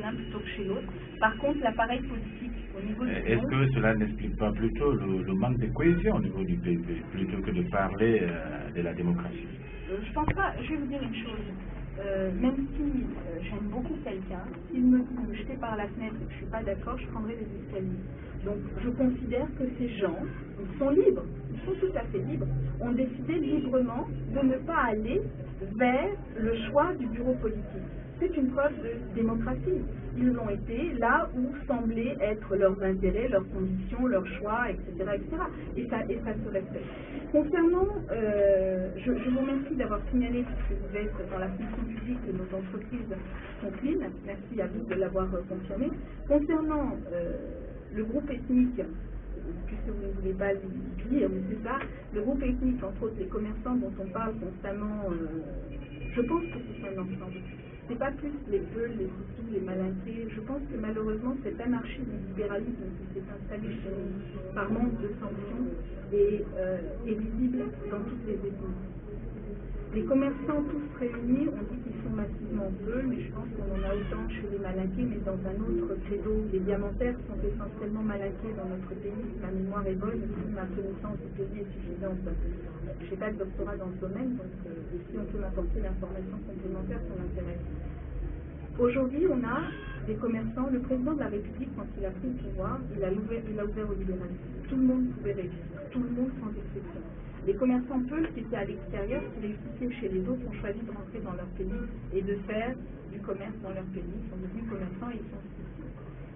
l'un plutôt que chez l'autre. Par contre, l'appareil politique au niveau du Est-ce que cela n'explique pas plutôt le manque de cohésion au niveau du PIB, plutôt que de parler de la démocratie? Je pense pas. Je vais vous dire une chose. Même si j'aime beaucoup quelqu'un, s'il me dit de me jeter par la fenêtre et que je suis pas d'accord, je prendrai les escaliers. Donc je considère que ces gens, ils sont libres, ils sont tout à fait libres, ont décidé librement de ne pas aller vers le choix du bureau politique. C'est une preuve de démocratie. Ils ont été là où semblaient être leurs intérêts, leurs convictions, leurs choix, etc. Et ça se respecte. Concernant, je vous remercie d'avoir signalé que vous êtes dans la fonction publique de nos entreprises sont clean. Merci à vous de l'avoir confirmé. Concernant le groupe ethnique, puisque vous ne voulez pas dire, mais c'est ça, le groupe ethnique, entre autres les commerçants dont on parle constamment, je pense que c'est un ensemble. C'est pas plus les Peuls, les Hutus, les Malinqués. Je pense que malheureusement cet anarchisme et libéralisme qui s'est installé chez nous par manque de sanctions est visible dans toutes les ethnies. Les commerçants tous réunis, on dit qu'ils sont massivement Peuls, mais je pense qu'on en a autant chez les Malinqués, mais dans un autre credo. Les diamantaires sont essentiellement Malinqués dans notre pays, si ma mémoire est bonne, si ma connaissance du pays est suffisante. Je n'ai pas de doctorat dans ce domaine, donc si on peut m'apporter l'information complémentaire, ça m'intéresse. Aujourd'hui, on a des commerçants. Le président de la République, quand il a pris le pouvoir, il a ouvert au libéralisme. Tout le monde pouvait réussir, tout le monde sans exception. Les commerçants Peuls qui étaient à l'extérieur, qui réussissaient chez les autres, ont choisi de rentrer dans leur pays et de faire du commerce dans leur pays. Ils sont devenus commerçants et ils sont ici.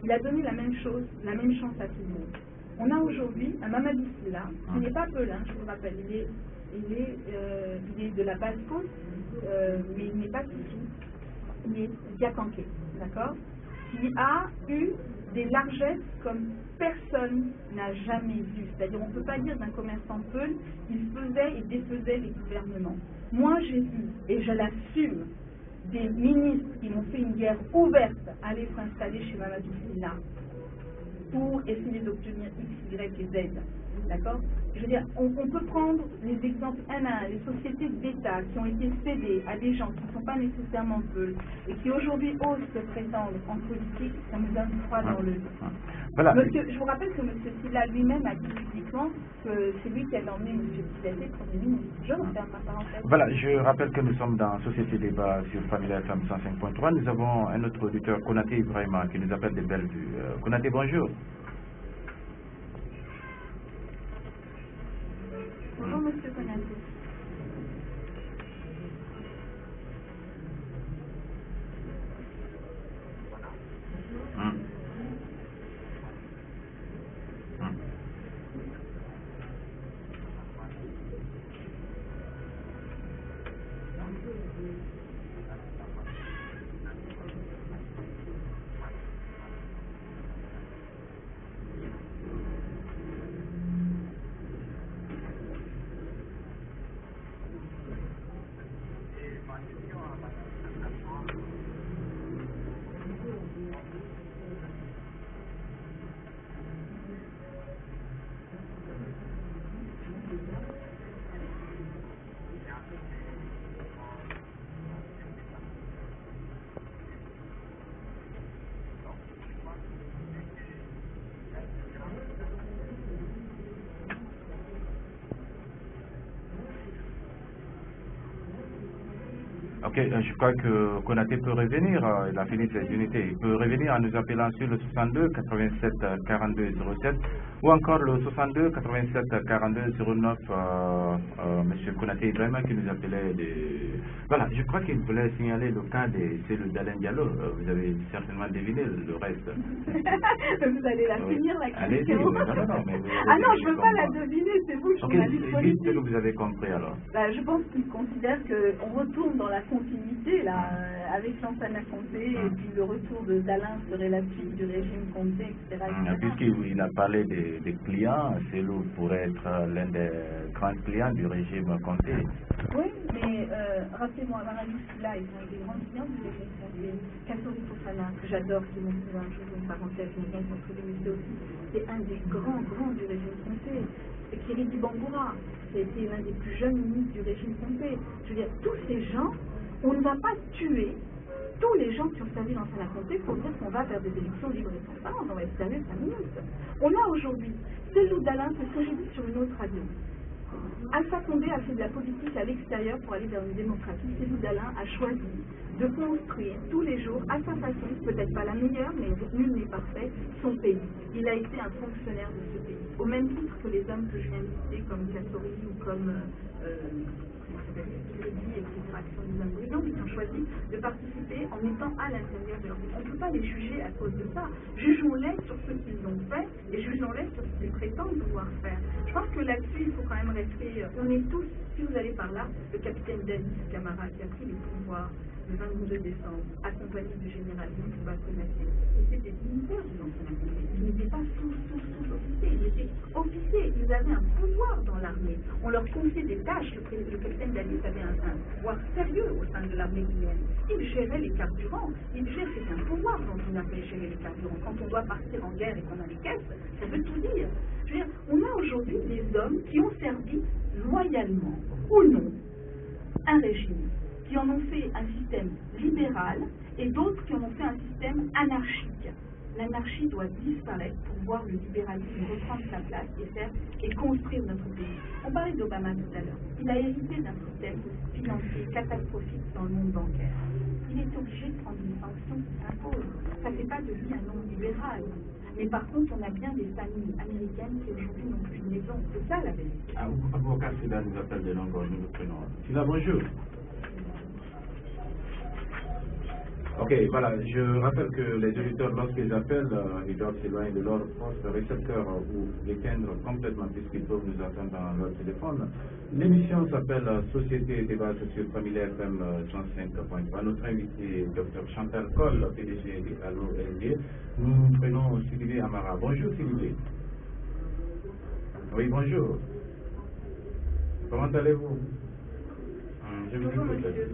Il a donné la même chose, la même chance à tout le monde. On a aujourd'hui un Mamadou Sylla, qui n'est pas Peulin, je vous le rappelle, il est de la Basse-Côte, mais il n'est pas Tutu, il est Diakanké, d'accord, qui a eu des largesses comme personne n'a jamais vu. C'est-à-dire, on ne peut pas dire d'un commerçant Peul, il faisait et défaisait les gouvernements. Moi, j'ai vu, et je l'assume, des ministres qui m'ont fait une guerre ouverte à aller s'installer chez Mamadou Sylla pour essayer d'obtenir X, Y et Z. D'accord? Je veux dire, on peut prendre les exemples un à un, les sociétés d'État qui ont été cédées à des gens qui ne sont pas nécessairement Peuls et qui aujourd'hui osent se prétendre en politique, ça me donne froid dans le dos. Voilà. Je vous rappelle que M. Sylla lui-même a dit publiquement que c'est lui qui avait emmené M. Pilaté Premier ministre. Je referme ma parenthèse. Voilà, je rappelle que nous sommes dans Société Débat sur Famille FM 105.3. Nous avons un autre auditeur, Konaté Ibrahima, qui nous appelle de Bellevue. Konaté, bonjour. Bonjour, M. Konaté. Ok, je crois que Konaté peut revenir, il a fini ses unités, il peut revenir en nous appelant sur le 62 87 42 07 ou encore le 62 87 42 09, M. Konaté Ibrahima qui nous appelait Voilà, je crois qu'il voulait signaler le cas des cellules d'Alain Diallo, vous avez certainement deviné le reste. Vous allez la finir, la question. Allez-y, non, mais ah non, je ne veux pas la deviner, c'est vous, journaliste politique. Dites ce que vous avez compris alors. Je pense qu'il considère qu'on retourne dans la continuité, là, avec Lansana Conté, et puis le retour d'Alain serait la suite du régime Conté, etc. Puisqu'il a parlé des clients, Cellou pourrait être l'un des grands clients du régime Conté. Oui, mais rappelez-moi, Mamadou Sylla est un des grands clients du régime Conté. Kassory Fofana, que j'adore, qui m'ont fait un jour une parenthèse, mais bien contre les aussi, c'est un des grands du régime Conté. Et Kéridi Bangoura, qui a été l'un des plus jeunes ministres du régime Conté. Je veux dire, tous ces gens, on ne va pas tuer tous les gens qui ont servi l'ancien Condé pour dire qu'on va vers des élections libres et transparentes. On va être sérieux 5 minutes. On a aujourd'hui Cellou Dalein que j'ai dit sur une autre radio. Alpha Condé a fait de la politique à l'extérieur pour aller vers une démocratie. Cellou Dalein a choisi de construire tous les jours, à sa façon, peut-être pas la meilleure, mais nul n'est parfait, son pays. Il a été un fonctionnaire de ce pays. Au même titre que les hommes que je viens de citer, comme Kassori ou comme etc., qui sont des hommes brillants, qui ont choisi de participer en étant à l'intérieur de leur pays. On ne peut pas les juger à cause de ça. Jugeons-les sur ce qu'ils ont fait et jugeons-les sur ce qu'ils prétendent pouvoir faire. Je pense que là-dessus, il faut quand même rester... On est tous, si vous allez par là, le capitaine Davis Camara qui a pris les pouvoirs le 22 décembre, accompagné du général Moussa Konaté, et c'était militaire du ancien Condé. Ils n'étaient pas sous-officiers, ils étaient officiers, ils avaient un pouvoir dans l'armée. On leur confiait des tâches, le capitaine Davis avait un pouvoir sérieux au sein de l'armée guinéenne. Il gérait les carburants, c'était un pouvoir dans une armée gérer les carburants. Quand on doit partir en guerre et qu'on a les caisses, ça veut tout dire. Je veux dire, on a aujourd'hui des hommes qui ont servi loyalement, ou non, un régime, qui en ont fait un système libéral et d'autres qui en ont fait un système anarchique. L'anarchie doit disparaître pour voir le libéralisme reprendre sa place et construire notre pays. On parlait d'Obama tout à l'heure. Il a hérité d'un système financier catastrophique dans le monde bancaire. Il est obligé de prendre une sanction qui s'impose. Ça ne fait pas de lui un homme libéral. Mais par contre, on a bien des familles américaines qui aujourd'hui n'ont plus de maison. C'est ça la vérité. Avocat Sida nous appelle de Longueur, nous le prenons. Sida, bonjour. Ok, voilà, je rappelle que les auditeurs, lorsqu'ils appellent, ils doivent s'éloigner de leur poste récepteur ou l'éteindre complètement puisqu'ils peuvent nous attendre dans leur téléphone. L'émission s'appelle Société et débat socio-familial FM 105.3. Notre invité, Dr Chantal Coll, PDG de Allo LG. Nous prenons Sylvie Amara. Bonjour Sylvie. Oui, bonjour. Comment allez-vous? Je vous écoute.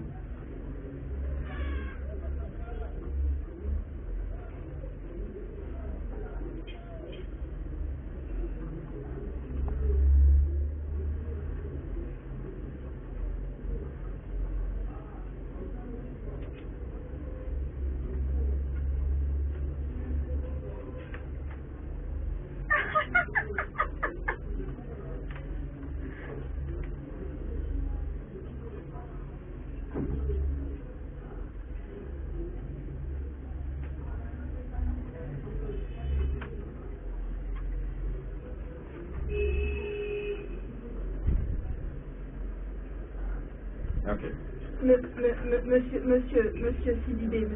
Okay. Monsieur Sidibé,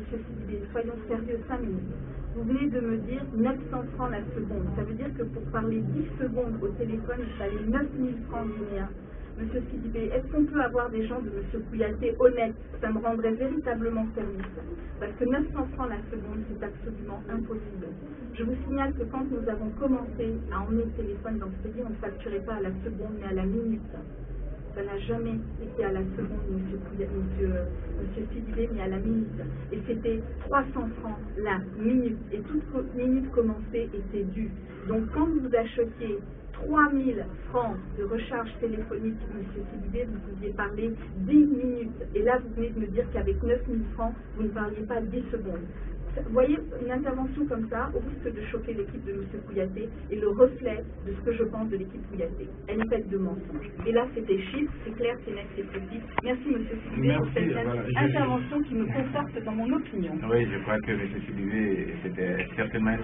soyons sérieux 5 minutes. Vous venez de me dire 900 francs la seconde. Ça veut dire que pour parler 10 secondes au téléphone, il fallait 9000 francs guinéens. Monsieur Sidibé, est-ce qu'on peut avoir des gens de Monsieur Kouyaté honnêtes? Ça me rendrait véritablement service. Parce que 900 francs la seconde, c'est absolument impossible. Je vous signale que quand nous avons commencé à emmener le téléphone dans ce pays, on ne facturait pas à la seconde, mais à la minute. Ça n'a jamais été à la seconde, monsieur Sidibé, mais à la minute. Et c'était 300 francs la minute. Et toute minute commencée était due. Donc quand vous achetiez 3000 francs de recharge téléphonique, monsieur Sidibé, vous pouviez parler 10 minutes. Et là, vous venez de me dire qu'avec 9000 francs, vous ne parliez pas 10 secondes. Vous voyez, une intervention comme ça, au risque de choquer l'équipe de M. Kouyaté, est le reflet de ce que je pense de l'équipe Kouyaté. Elle est faite de mensonges. Et là, c'était chiffre, c'est clair, c'est net, c'est précis. Merci, M. Sidibé, pour cette intervention qui me conforte dans mon opinion. Oui, je crois que M. Sidibé, c'était certainement